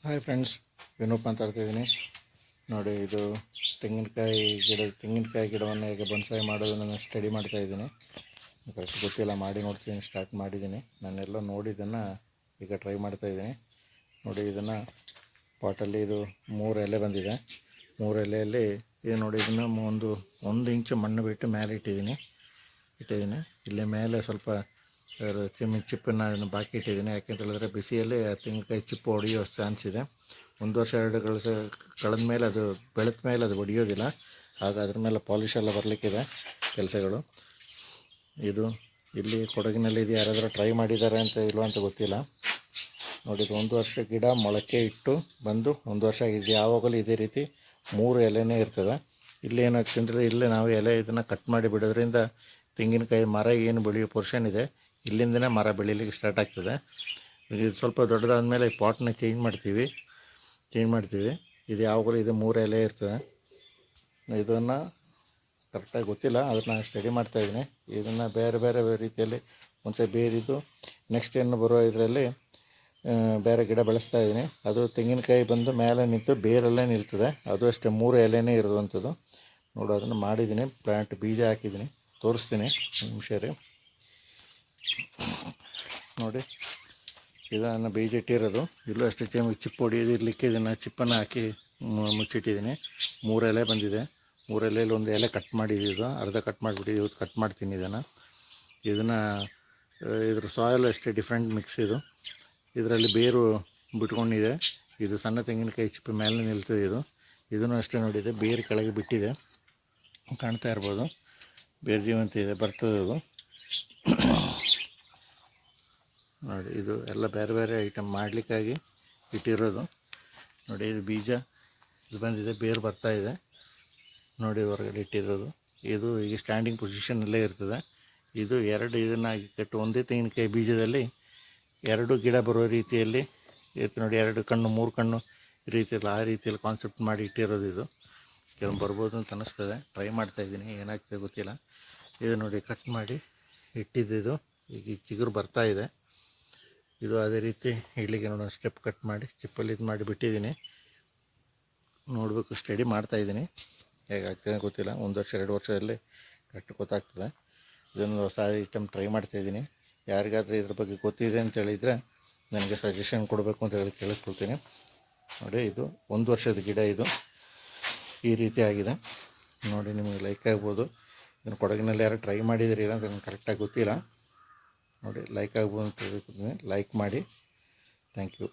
Hi friends, ವಿನೋಪ್ ಮಾತಾಡ್ತಿದ್ದೀನಿ. ನೋಡಿ, ಇದು ತೆಂಗಿನಕಾಯಿ ಗಿಡವನ್ನು ಹೇಗೆ ಬೊನ್ಸಾಯಿ ಮಾಡೋದನ್ನು ನಾನು ಸ್ಟಡಿ ಮಾಡ್ತಾಯಿದ್ದೀನಿ. ಕರೆಕ್ಟ್ ಗೊತ್ತಿಲ್ಲ, ಮಾಡಿ ನೋಡ್ತೀನಿ. ಸ್ಟಾರ್ಟ್ ಮಾಡಿದ್ದೀನಿ. ನಾನೆಲ್ಲ ನೋಡಿದ್ದನ್ನು ಈಗ ಟ್ರೈ ಮಾಡ್ತಾಯಿದ್ದೀನಿ. ನೋಡಿ, ಇದನ್ನು ಪಾಟಲ್ಲಿ ಇದು 3 ಎಲೆ ಬಂದಿದೆ. 3 ಎಲೆಯಲ್ಲಿ ಇದು ನೋಡಿ, ಇದನ್ನು ಒಂದು ಇಂಚು ಮಣ್ಣು ಬಿಟ್ಟು ಮೇಲೆ ಇಟ್ಟಿದ್ದೀನಿ. ಇಲ್ಲಿ ಮೇಲೆ ಸ್ವಲ್ಪ ತೆಂಗಿನ ಚಿಪ್ಪನ್ನು ಅದನ್ನು ಬಾಕಿ ಇಟ್ಟಿದ್ದೀನಿ. ಯಾಕೆಂತ ಹೇಳಿದ್ರೆ ಬಿಸಿಯಲ್ಲಿ ತೆಂಗಿನಕಾಯಿ ಚಿಪ್ಪು ಹೊಡೆಯೋ ಚಾನ್ಸ್ ಇದೆ. 1 ವರ್ಷ 2 ಕಳೆದ ಮೇಲೆ ಅದು ಬೆಳೆದ ಮೇಲೆ ಅದು ಹೊಡೆಯೋದಿಲ್ಲ. ಆಗ ಅದ್ರ ಮೇಲೆ ಪಾಲಿಶ್ ಎಲ್ಲ ಬರಲಿಕ್ಕಿದೆ ಕೆಲಸಗಳು. ಇಲ್ಲಿ ಕೊಡಗಿನಲ್ಲಿ ಇದು ಯಾರಾದರೂ ಟ್ರೈ ಮಾಡಿದ್ದಾರೆ ಅಂತ ಇಲ್ವ ಅಂತ ಗೊತ್ತಿಲ್ಲ. ನೋಡಿ, ಇದು 1 ವರ್ಷ ಗಿಡ ಮೊಳಕೆ ಇಟ್ಟು ಬಂದು 1 ವರ್ಷ ಆಗಿದೆ. ಯಾವಾಗಲೂ ಇದೇ ರೀತಿ 3 ಎಲೆನೇ ಇರ್ತದೆ. ಇಲ್ಲಿ ಏನಾಗ್ತದೆ ಅಂದರೆ, ಇಲ್ಲೇ ನಾವು ಇದನ್ನು ಕಟ್ ಮಾಡಿ ಬಿಡೋದ್ರಿಂದ ತೆಂಗಿನಕಾಯಿ ಮರ ಏನು ಬೆಳೆಯೋ ಪೋರ್ಷನ್ ಇದೆ, ಇಲ್ಲಿಂದನೇ ಮರ ಬೆಳೀಲಿಕ್ಕೆ ಸ್ಟಾರ್ಟ್ ಆಗ್ತದೆ. ಇದು ಸ್ವಲ್ಪ ದೊಡ್ಡದಾದ ಮೇಲೆ ಪಾಟ್ನ ಚೇಂಜ್ ಮಾಡ್ತೀವಿ. ಇದು ಯಾವಾಗಲೂ ಇದು 3 ಎಲೆ ಇರ್ತದೆ. ಇದನ್ನು ಕರೆಕ್ಟಾಗಿ ಗೊತ್ತಿಲ್ಲ, ಅದನ್ನು ಸ್ಟಡಿ ಮಾಡ್ತಾಯಿದ್ದೀನಿ. ಇದನ್ನು ಬೇರೆ ಬೇರೆ ರೀತಿಯಲ್ಲಿ ಒಂದ್ಸಲ ಬೇರಿದ್ದು ನೆಕ್ಸ್ಟ್ ಏನು ಬರೋ ಇದರಲ್ಲಿ ಬೇರೆ ಗಿಡ ಬೆಳೆಸ್ತಾ ಇದ್ದೀನಿ. ಅದು ತೆಂಗಿನಕಾಯಿ ಬಂದು ಮೇಲೆ ನಿಂತು ಬೇರೆಲ್ಲೇ ನಿಲ್ತದೆ. ಅದು ಅಷ್ಟೇ 3 ಎಲೆನೇ ಇರುವಂಥದ್ದು. ನೋಡು, ಅದನ್ನು ಮಾಡಿದ್ದೀನಿ. ಪ್ಲ್ಯಾಂಟ್ ಬೀಜ ಹಾಕಿದ್ದೀನಿ, ತೋರಿಸ್ತೀನಿ ನಿಮಿಷ ರೀ. ನೋಡಿ, ಇದನ್ನು ಬೀಜ ಇಟ್ಟಿರೋದು. ಇಲ್ಲೂ ಅಷ್ಟೇ ಚಿಪ್ಪು ಹೊಡಿಯೋದು ಇರಲಿಕ್ಕೆ ಇದನ್ನು ಚಿಪ್ಪನ್ನು ಹಾಕಿ ಮುಚ್ಚಿಟ್ಟಿದ್ದೀನಿ. 3 ಎಲೆ ಬಂದಿದೆ. 3 ಎಲೆಯಲ್ಲಿ 1 ಎಲೆ ಕಟ್ ಮಾಡಿದ್ದು, ಅರ್ಧ ಕಟ್ ಮಾಡಿಬಿಟ್ಟು ಇವತ್ತು ಕಟ್ ಮಾಡ್ತೀನಿ. ಇದ್ರ ಸಾಯಿಲ್ ಅಷ್ಟೇ ಡಿಫ್ರೆಂಟ್ ಮಿಕ್ಸ್. ಇದರಲ್ಲಿ ಬೇರು ಬಿಟ್ಕೊಂಡಿದೆ. ಇದು ಸಣ್ಣ ತೆಂಗಿನಕಾಯಿ ಚಿಪ್ಪು ಮೇಲೆ ನಿಲ್ತದೆ. ಇದನ್ನು ಅಷ್ಟೇ ನೋಡಿದೆ, ಬೇರು ಕೆಳಗೆ ಬಿಟ್ಟಿದೆ, ಕಾಣ್ತಾ ಇರ್ಬೋದು. ಬೇರು ಜೀವಂತ ಇದೆ, ಬರ್ತದೆ ಅದು. ನೋಡಿ, ಇದು ಎಲ್ಲ ಬೇರೆ ಬೇರೆ ಐಟಮ್ ಮಾಡಲಿಕ್ಕಾಗಿ ಇಟ್ಟಿರೋದು. ನೋಡಿ, ಇದು ಬೀಜ ಇದು ಬಂದಿದೆ, ಬೇರು ಬರ್ತಾಯಿದೆ. ನೋಡಿ, ಹೊರಗಡೆ ಇಟ್ಟಿರೋದು. ಇದು ಈಗ ಸ್ಟ್ಯಾಂಡಿಂಗ್ ಪೊಸಿಷನ್ನಲ್ಲೇ ಇರ್ತದೆ. ಇದು 2 ಇದನ್ನು ಕಟ್ಟು ಒಂದೇ ತೆಂಗಿನಕಾಯಿ ಬೀಜದಲ್ಲಿ 2 ಗಿಡ ಬರೋ ರೀತಿಯಲ್ಲಿ ಇರ್ತದೆ. ನೋಡಿ, 2 ಕಣ್ಣು 3 ಕಣ್ಣು ರೀತಿಯಲ್ಲಿ, ಆ ರೀತಿಯಲ್ಲಿ ಕಾನ್ಸೆಪ್ಟ್ ಮಾಡಿ ಇಟ್ಟಿರೋದು. ಇದು ಕೆಲವು ಬರ್ಬೋದು ಅಂತ ಅನ್ನಿಸ್ತದೆ. ಟ್ರೈ ಮಾಡ್ತಾಯಿದ್ದೀನಿ, ಏನಾಗ್ತದೆ ಗೊತ್ತಿಲ್ಲ. ಇದು ನೋಡಿ, ಕಟ್ ಮಾಡಿ ಇಟ್ಟಿದ್ದು. ಈಗ ಚಿಗುರು ಬರ್ತಾಯಿದೆ. ಇದು ಅದೇ ರೀತಿ ಇಲ್ಲಿಗೆ ನೋಡೋ ಸ್ಟೆಪ್ ಕಟ್ ಮಾಡಿ ಚಿಪ್ಪಲ್ಲಿ ಇದು ಮಾಡಿ ಬಿಟ್ಟಿದ್ದೀನಿ. ನೋಡಬೇಕು, ಸ್ಟಡಿ ಮಾಡ್ತಾಯಿದ್ದೀನಿ. ಹೇಗಾಗ್ತದೆ ಗೊತ್ತಿಲ್ಲ. 1 ವರ್ಷ 2 ವರ್ಷದಲ್ಲಿ ಕರೆಕ್ಟ್ ಗೊತ್ತಾಗ್ತದೆ. ಇದನ್ನು ಹೊಸ ಐಟಮ್ ಟ್ರೈ ಮಾಡ್ತಾಯಿದ್ದೀನಿ. ಯಾರಿಗಾದರೂ ಇದ್ರ ಬಗ್ಗೆ ಗೊತ್ತಿದೆ ಅಂತ ಹೇಳಿದರೆ ನನಗೆ ಸಜೆಷನ್ ಕೊಡಬೇಕು ಅಂತ ಹೇಳಿ ಕೇಳಿಸ್ಕೊಳ್ತೀನಿ. ನೋಡಿ, ಇದು 1 ವರ್ಷದ ಗಿಡ. ಇದು ಈ ರೀತಿ ಆಗಿದೆ. ನೋಡಿ, ನಿಮಗೆ ಲೈಕ್ ಆಗ್ಬೋದು. ಇದನ್ನು ಕೊಡಗಿನಲ್ಲಿ ಯಾರು ಟ್ರೈ ಮಾಡಿದಿರಿ ಅಂತ ನನಗೆ ಕರೆಕ್ಟಾಗಿ ಗೊತ್ತಿಲ್ಲ. ನೋಡಿ, ಲೈಕ್ ಆಗ್ಬೋದು ಅಂತ ಹೇಳ್ತೀನಿ. ಲೈಕ್ ಮಾಡಿ. Thank you.